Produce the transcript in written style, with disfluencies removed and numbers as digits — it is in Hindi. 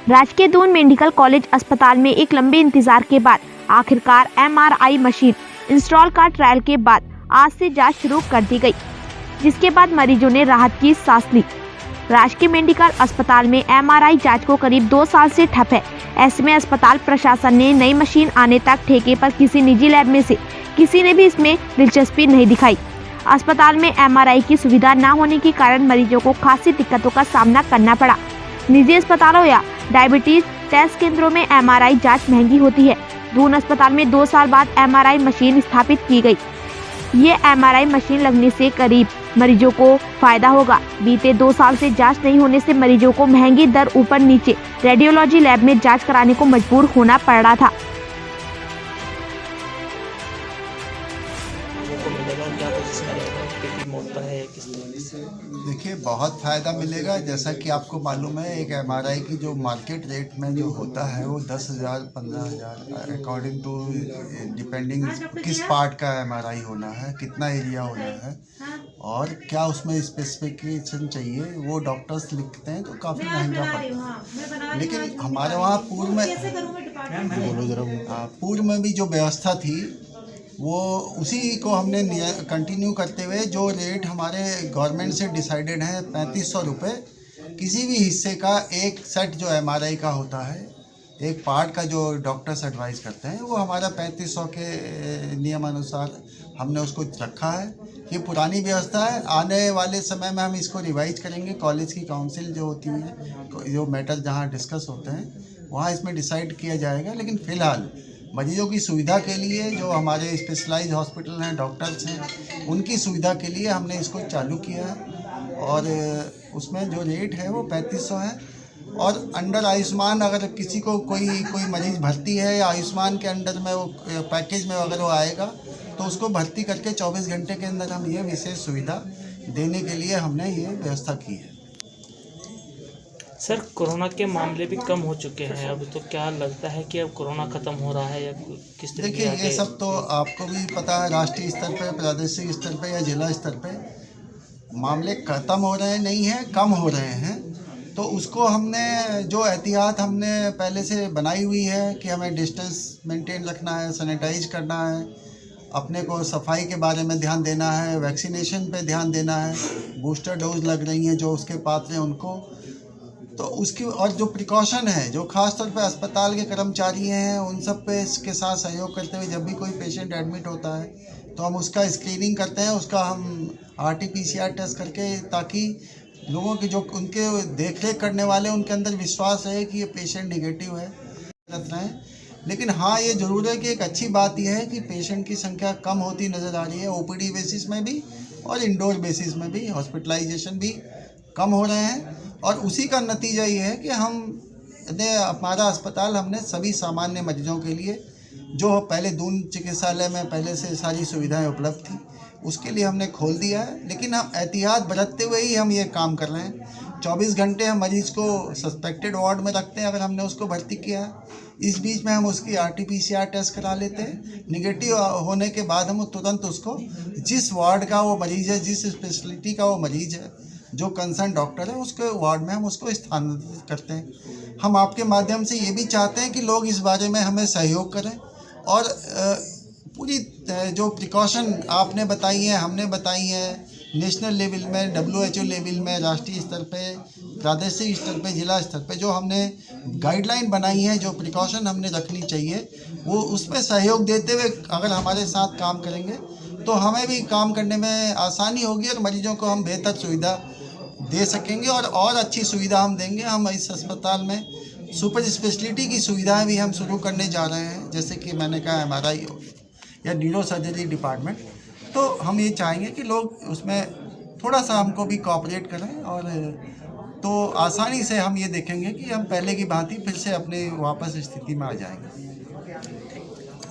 राजकीय दून मेडिकल कॉलेज अस्पताल में एक लंबे इंतजार के बाद आखिरकार MRI मशीन इंस्टॉल का ट्रायल के बाद आज से जांच शुरू कर दी गई, जिसके बाद मरीजों ने राहत की सांस ली। राजकीय मेडिकल अस्पताल में MRI जांच को करीब 2 साल से ठप है। ऐसे में अस्पताल प्रशासन ने नई मशीन आने तक ठेके पर किसी निजी लैब में से किसी ने भी इसमें दिलचस्पी नहीं दिखाई। अस्पताल में MRI की सुविधा न होने के कारण मरीजों को खासी दिक्कतों का सामना करना पड़ा। निजी अस्पतालों या डायबिटीज टेस्ट केंद्रों में MRI जांच महंगी होती है। दून अस्पताल में 2 साल बाद MRI मशीन स्थापित की गई। ये MRI मशीन लगने से करीब मरीजों को फायदा होगा। बीते 2 साल से जांच नहीं होने से मरीजों को महंगी दर ऊपर नीचे रेडियोलॉजी लैब में जांच कराने को मजबूर होना पड़ रहा था। देखिए, बहुत फ़ायदा मिलेगा। जैसा कि आपको मालूम है, एक MRI की जो मार्केट रेट में जो होता है वो 10,000 15,000 अकॉर्डिंग टू डिपेंडिंग किस पार्ट का MRI होना है, कितना एरिया होना है और क्या उसमें स्पेसिफिकेशन चाहिए, वो डॉक्टर्स लिखते हैं तो काफ़ी महंगा पड़ता है। लेकिन हमारे वहाँ पूर्व में भी जो व्यवस्था थी वो उसी को हमने कंटिन्यू करते हुए जो रेट हमारे गवर्नमेंट से डिसाइडेड है 3500 रुपये किसी भी हिस्से का एक सेट जो MRI का होता है, एक पार्ट का जो डॉक्टर्स एडवाइस करते हैं, वो हमारा 3500 के नियमानुसार हमने उसको रखा है। ये पुरानी व्यवस्था है। आने वाले समय में हम इसको रिवाइज करेंगे। कॉलेज की काउंसिल जो होती है, जो मैटर जहाँ डिस्कस होते हैं वहाँ इसमें डिसाइड किया जाएगा। लेकिन फ़िलहाल मरीजों की सुविधा के लिए जो हमारे स्पेशलाइज्ड हॉस्पिटल हैं, डॉक्टर्स हैं, उनकी सुविधा के लिए हमने इसको चालू किया है और उसमें जो रेट है वो 3500 है। और अंडर आयुष्मान अगर किसी को कोई मरीज़ भर्ती है या आयुष्मान के अंडर में वो पैकेज में अगर वो आएगा तो उसको भर्ती करके 24 घंटे के अंदर हम ये विशेष सुविधा देने के लिए हमने ये व्यवस्था की है। सर, कोरोना के मामले भी कम हो चुके हैं अब, तो क्या लगता है कि अब कोरोना ख़त्म हो रहा है या किस तरीके? देखिए, ये सब तो आपको भी पता है, राष्ट्रीय स्तर पे, प्रादेशिक स्तर पे या जिला स्तर पे मामले ख़त्म हो रहे नहीं हैं, कम हो रहे हैं। तो उसको हमने जो एहतियात हमने पहले से बनाई हुई है कि हमें डिस्टेंस मेंटेन रखना है, सैनिटाइज करना है, अपने को सफाई के बारे में ध्यान देना है, वैक्सीनेशन पे ध्यान देना है, बूस्टर डोज लग रही हैं जो उसके पात्र हैं उनको, तो उसकी और जो प्रिकॉशन है, जो ख़ास तौर पे अस्पताल के कर्मचारी हैं उन सब पे इसके साथ सहयोग करते हुए जब भी कोई पेशेंट एडमिट होता है तो हम उसका स्क्रीनिंग करते हैं, उसका हम RT-PCR टेस्ट करके, ताकि लोगों की जो उनके देख रेख करने वाले उनके अंदर विश्वास है कि ये पेशेंट निगेटिव है, करते हैं। लेकिन हाँ, ये ज़रूर है कि एक अच्छी बात यह है कि पेशेंट की संख्या कम होती नज़र आ रही है, OPD बेसिस में भी और इंडोर बेसिस में भी, हॉस्पिटलाइजेशन भी कम हो रहे हैं। और उसी का नतीजा ये है कि हमारा अस्पताल हमने सभी सामान्य मरीजों के लिए, जो पहले दून चिकित्सालय में पहले से सारी सुविधाएं उपलब्ध थी, उसके लिए हमने खोल दिया है। लेकिन हम एहतियात बरतते हुए ही हम ये काम कर रहे हैं। 24 घंटे हम मरीज़ को सस्पेक्टेड वार्ड में रखते हैं अगर हमने उसको भर्ती किया है। इस बीच में हम उसकी RT-PCR टेस्ट करा लेते हैं। निगेटिव होने के बाद हम तुरंत उसको जिस वार्ड का वो मरीज़ है, जिस स्पेशलिटी का वो मरीज़ है, जो कंसर्न डॉक्टर है, उसके वार्ड में हम उसको स्थानांतरित करते हैं। हम आपके माध्यम से ये भी चाहते हैं कि लोग इस बारे में हमें सहयोग करें और पूरी जो प्रिकॉशन आपने बताई हैं, हमने बताई हैं, नेशनल लेवल में, WHO लेवल में, राष्ट्रीय स्तर पे, प्रादेशिक स्तर पे, जिला स्तर पे जो हमने गाइडलाइन बनाई है, जो प्रिकॉशन हमने रखनी चाहिए, वो उसमें सहयोग देते हुए अगर हमारे साथ काम करेंगे तो हमें भी काम करने में आसानी होगी और मरीजों को हम बेहतर सुविधा दे सकेंगे और अच्छी सुविधा हम देंगे। हम इस अस्पताल में सुपर स्पेशलिटी की सुविधाएं भी हम शुरू करने जा रहे हैं, जैसे कि मैंने कहा MRI या न्यूरो सर्जरी डिपार्टमेंट। तो हम ये चाहेंगे कि लोग उसमें थोड़ा सा हमको भी कोऑपरेट करें और तो आसानी से हम ये देखेंगे कि हम पहले की भांति फिर से अपने वापस स्थिति में आ जाएंगे।